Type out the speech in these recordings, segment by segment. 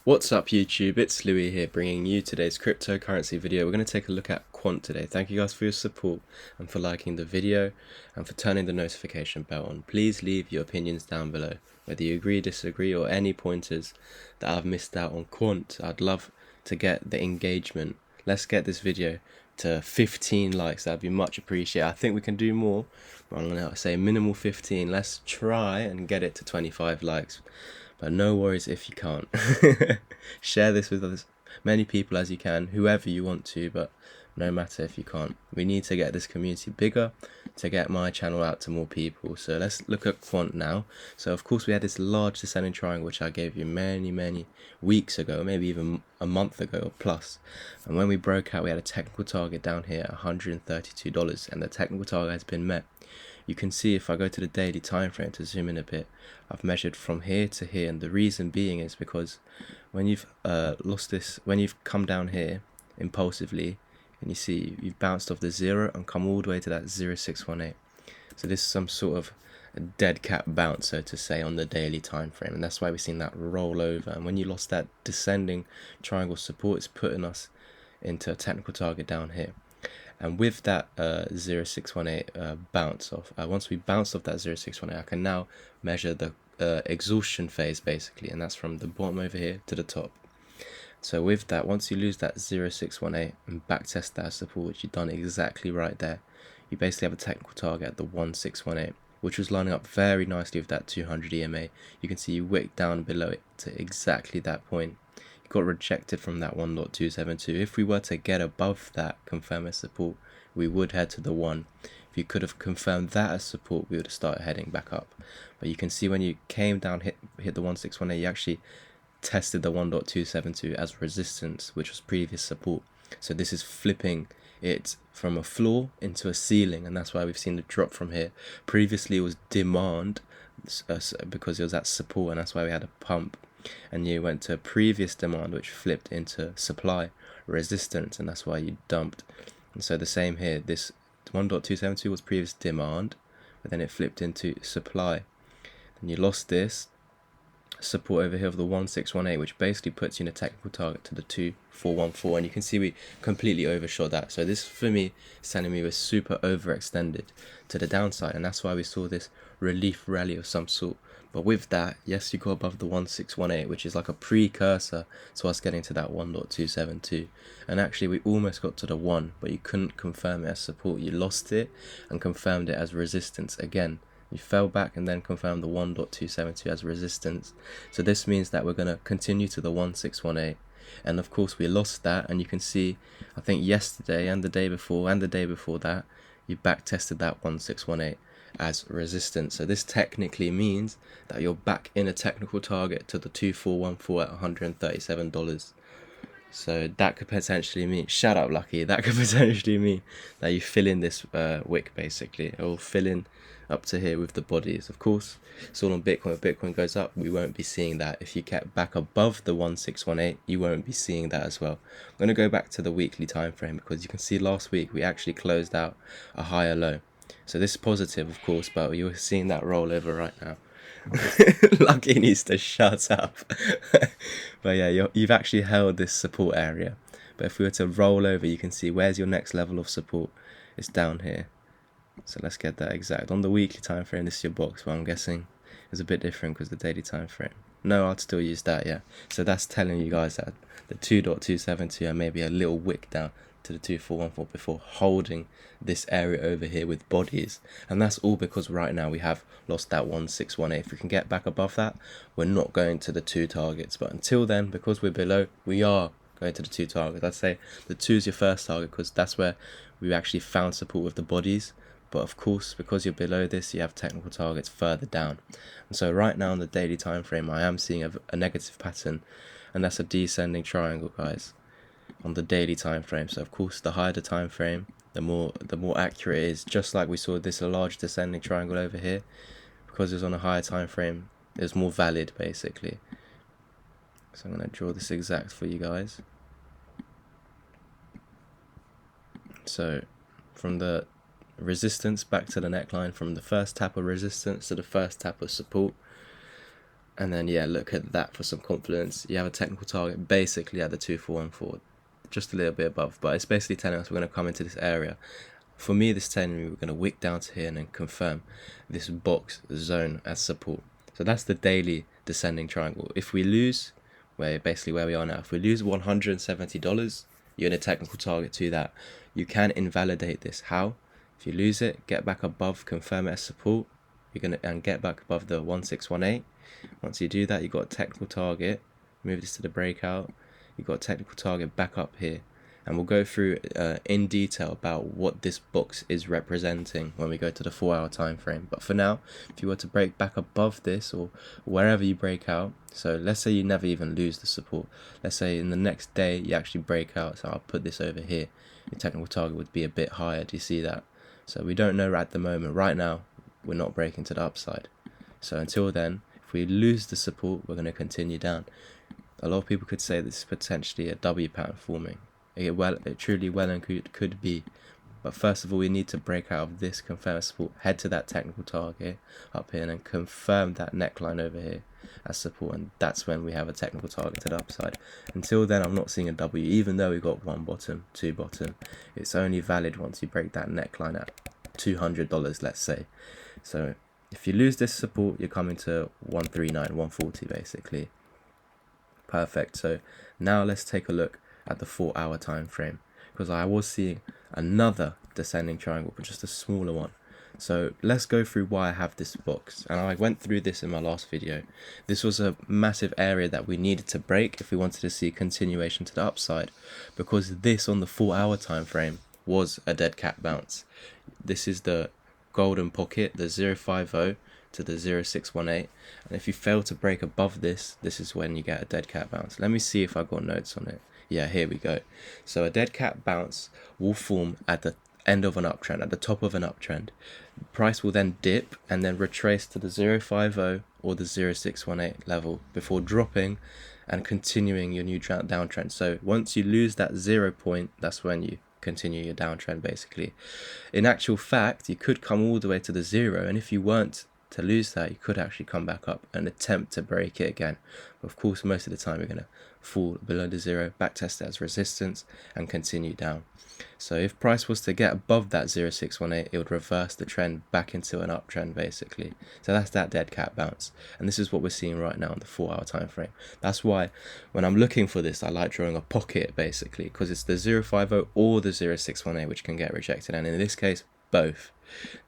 What's up YouTube, it's Louis here bringing you today's cryptocurrency video. We're going to take a look at Quant today. Thank you guys for your support and for liking the video and for turning the notification bell on. Please leave your opinions down below, whether you agree, disagree or any pointers that I've missed out on Quant. I'd love to get the engagement. Let's get this video to 15 likes, that'd be much appreciated. I think we can do more, but I'm going to say minimal 15. Let's try and get it to 25 likes. But no worries if you can't. Share this with as many people as you can, whoever you want to, but no matter if you can't. We need to get this community bigger to get my channel out to more people. So let's look at Quant now. So of course we had this large descending triangle which I gave you many weeks ago, maybe even a month ago or plus. And when we broke out we had a technical target down here at $132 and the technical target has been met. You can see if I go to the daily time frame to zoom in a bit, I've measured from here to here, and the reason being is because when you've when you've come down here impulsively and you see you've bounced off the 0 and come all the way to that 0618. So this is some sort of a dead cat bounce, so to say, on the daily time frame, and that's why we've seen that roll over. And when you lost that descending triangle support, it's putting us into a technical target down here. And with that 0618 bounce off, once we bounce off that 0618, I can now measure the exhaustion phase basically, and that's from the bottom over here to the top. So with that, once you lose that 0618 and backtest that support, which you've done exactly right there, you basically have a technical target at the 1618, which was lining up very nicely with that 200 EMA. You can see you wicked down below it to exactly that point. Got rejected from that 1.272. If we were to get above that, confirm as support, we would head to the 1. If you could have confirmed that as support, we would have started heading back up. But you can see when you came down, hit the 1618, you actually tested the 1.272 as resistance, which was previous support. So this is flipping it from a floor into a ceiling, and that's why we've seen the drop from here. Previously it was demand because it was at support, and that's why we had a pump. And you went to a previous demand which flipped into supply resistance, and that's why you dumped. And so the same here, this 1.272 was previous demand, but then it flipped into supply. Then you lost this support over here of the 1618, which basically puts you in a technical target to the 2414, and you can see we completely overshot that. So this for me is telling me we're super overextended to the downside, and that's why we saw this relief rally of some sort. But with that, yes, you go above the 1618, which is like a precursor to us getting to that 1.272. And actually we almost got to the 1, but you couldn't confirm it as support. You lost it and confirmed it as resistance again. You fell back and then confirmed the 1.272 as resistance. So this means that we're going to continue to the 1618. And of course we lost that, and you can see, I think yesterday and the day before that, you back tested that 1618 as resistance. So this technically means that you're back in a technical target to the 2414 at $137. So that could potentially mean, shut up Lucky, that could potentially mean that you fill in this wick basically. It will fill in up to here with the bodies. Of course it's all on Bitcoin. If Bitcoin goes up, we won't be seeing that. If you kept back above the 1618, you won't be seeing that as well. I'm going to go back to the weekly time frame, because you can see last week we actually closed out a higher low. So this is positive, of course, but you're seeing that roll over right now. Lucky needs to shut up. But yeah, you've actually held this support area. But if we were to roll over, you can see where's your next level of support. It's down here. So let's get that exact. On the weekly time frame, this is your box, but I'm guessing it's a bit different because the daily time frame. No, I'd still use that, yeah. So that's telling you guys that the 2.272 and maybe a little wick down to the 2414 before holding this area over here with bodies. And that's all because right now we have lost that 1618. If we can get back above that, we're not going to the 2 targets. But until then, because we're below, we are going to the 2 targets. I'd say the 2 is your first target, because that's where we actually found support with the bodies. But of course, because you're below this, you have technical targets further down. And so right now on the daily time frame, I am seeing a negative pattern, and that's a descending triangle, guys, on the daily time frame. So of course, the higher the time frame, the more accurate it is. Just like we saw this large descending triangle over here, because it's on a higher time frame, it's more valid basically. So I'm going to draw this exact for you guys. So from the resistance back to the neckline, from the first tap of resistance to the first tap of support, And then yeah, look at that for some confidence. You have a technical target basically at the 2414, just a little bit above, but it's basically telling us we're going to come into this area. For me, this telling me we're going to wick down to here and then confirm this box zone as support. So that's the daily descending triangle. If we lose, where we are now, if we lose $170, you're in a technical target to that. You can invalidate this. How? If you lose it, get back above, confirm it as support. You're gonna and get back above the 1618. Once you do that, you've got a technical target. Move this to the breakout. You've got a technical target back up here. And we'll go through in detail about what this box is representing when we go to the 4-hour time frame. But for now, if you were to break back above this or wherever you break out, so let's say you never even lose the support. Let's say in the next day you actually break out. So I'll put this over here. Your technical target would be a bit higher. Do you see that? So we don't know at the moment. Right now, we're not breaking to the upside. So until then, if we lose the support, we're going to continue down. A lot of people could say this is potentially a W pattern forming. It truly well and could be, but first of all we need to break out of this, confirm support, head to that technical target up here, and confirm that neckline over here as support, and that's when we have a technical target to the upside. Until then, I'm not seeing a W, even though we got 1 bottom, 2 bottom. It's only valid once you break that neckline at $200, let's say. So if you lose this support, you're coming to 139, 140 basically. Perfect. So now let's take a look at the 4-hour time frame, because I was seeing another descending triangle, but just a smaller one. So let's go through why I have this box, and I went through this in my last video. This was a massive area that we needed to break if we wanted to see continuation to the upside, because this on the 4-hour time frame was a dead cat bounce. This is the golden pocket, the 050 to the 0618, and if you fail to break above this, this is when you get a dead cat bounce. Let me see if I got notes on it. Yeah, here we go. So a dead cat bounce will form at the end of an uptrend, at the top of an uptrend. Price will then dip and then retrace to the 050 or the 0618 level before dropping and continuing your new downtrend. So once you lose that 0 point, that's when you continue your downtrend basically. In actual fact, you could come all the way to the 0, and if you weren't to lose that, you could actually come back up and attempt to break it again. But of course, most of the time you're going to fall below the 0, backtest it as resistance, and continue down. So if price was to get above that 0618, it would reverse the trend back into an uptrend basically. So that's that dead cat bounce, and this is what we're seeing right now on the 4-hour time frame. That's why when I'm looking for this, I like drawing a pocket basically, because it's the 050 or the 0618 which can get rejected, and in this case both.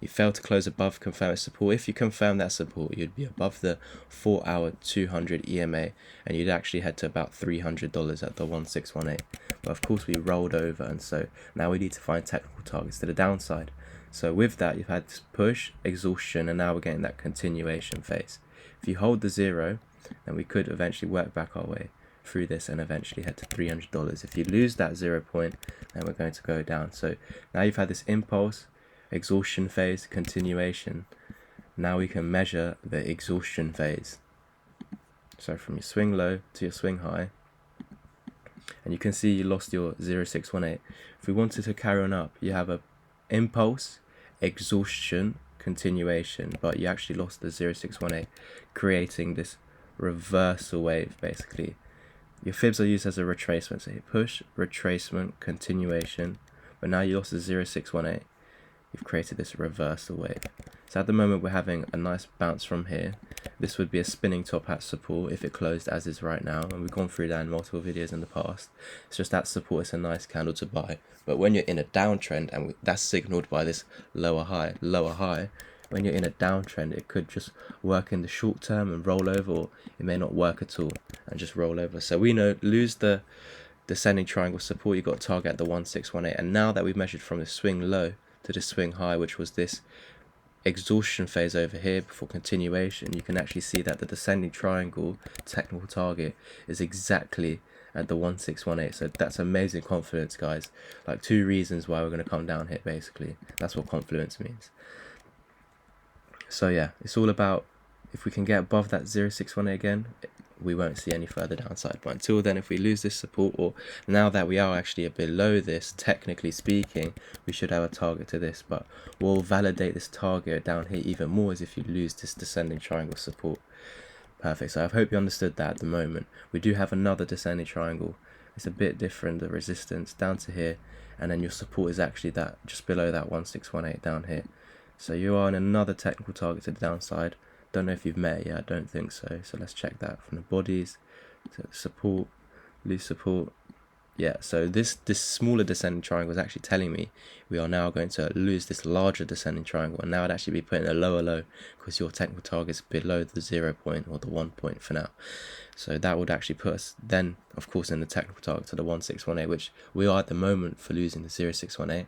You fail to close above, confirm its support. If you confirm that support, you'd be above the 4-hour 200 EMA, and you'd actually head to about $300 at the 1618. But of course we rolled over, and so now we need to find technical targets to the downside. So with that, you've had this push, exhaustion, and now we're getting that continuation phase. If you hold the 0, then we could eventually work back our way through this and eventually head to $300. If you lose that 0 point, then we're going to go down. So now you've had this impulse, exhaustion phase, continuation. Now we can measure the exhaustion phase. So from your swing low to your swing high, and you can see you lost your 0618. If we wanted to carry on up, you have a impulse, exhaustion, continuation, but you actually lost the 0618, creating this reversal wave basically. Your fibs are used as a retracement, so you push, retracement, continuation, but now you lost the 0618. You've created this reversal wave. So at the moment we're having a nice bounce from here. This would be a spinning top at support if it closed as is right now, and we've gone through that in multiple videos in the past. It's just that support is a nice candle to buy. But when you're in a downtrend, and that's signaled by this lower high, when you're in a downtrend, it could just work in the short term and roll over, or it may not work at all and just roll over. So we know, lose the descending triangle support, you've got to target the 1618, and now that we've measured from the swing low to the swing high, which was this exhaustion phase over here before continuation, you can actually see that the descending triangle technical target is exactly at the 1618. So that's amazing confluence, guys. Like 2 reasons why we're going to come down here basically. That's what confluence means. So yeah, it's all about, if we can get above that 0618 again, we won't see any further downside. But until then, if we lose this support, or now that we are actually below this, technically speaking, we should have a target to this, but we'll validate this target down here even more as if you lose this descending triangle support. Perfect. So I hope you understood that at the moment. We do have another descending triangle. It's a bit different, the resistance down to here, and then your support is actually that just below that 1618 down here. So you are on another technical target to the downside. Don't know if you've met it yet, I don't think so. So let's check that from the bodies to support, loose support. Yeah, so this smaller descending triangle is actually telling me we are now going to lose this larger descending triangle, and now I'd actually be putting a lower low because your technical target is below the 0 point or the 1 point for now. So that would actually put us then, of course, in the technical target to the 1618, which we are at the moment for losing the 0618.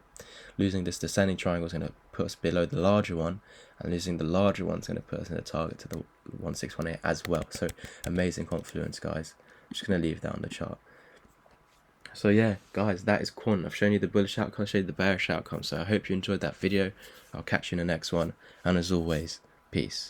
Losing this descending triangle is going to put us below the larger one, and losing the larger one is going to put us in the target to the 1618 as well. So amazing confluence, guys. I'm just going to leave that on the chart. So yeah, guys, that is Quant. I've shown you the bullish outcome, showed you the bearish outcome. So I hope you enjoyed that video. I'll catch you in the next one. And as always, peace.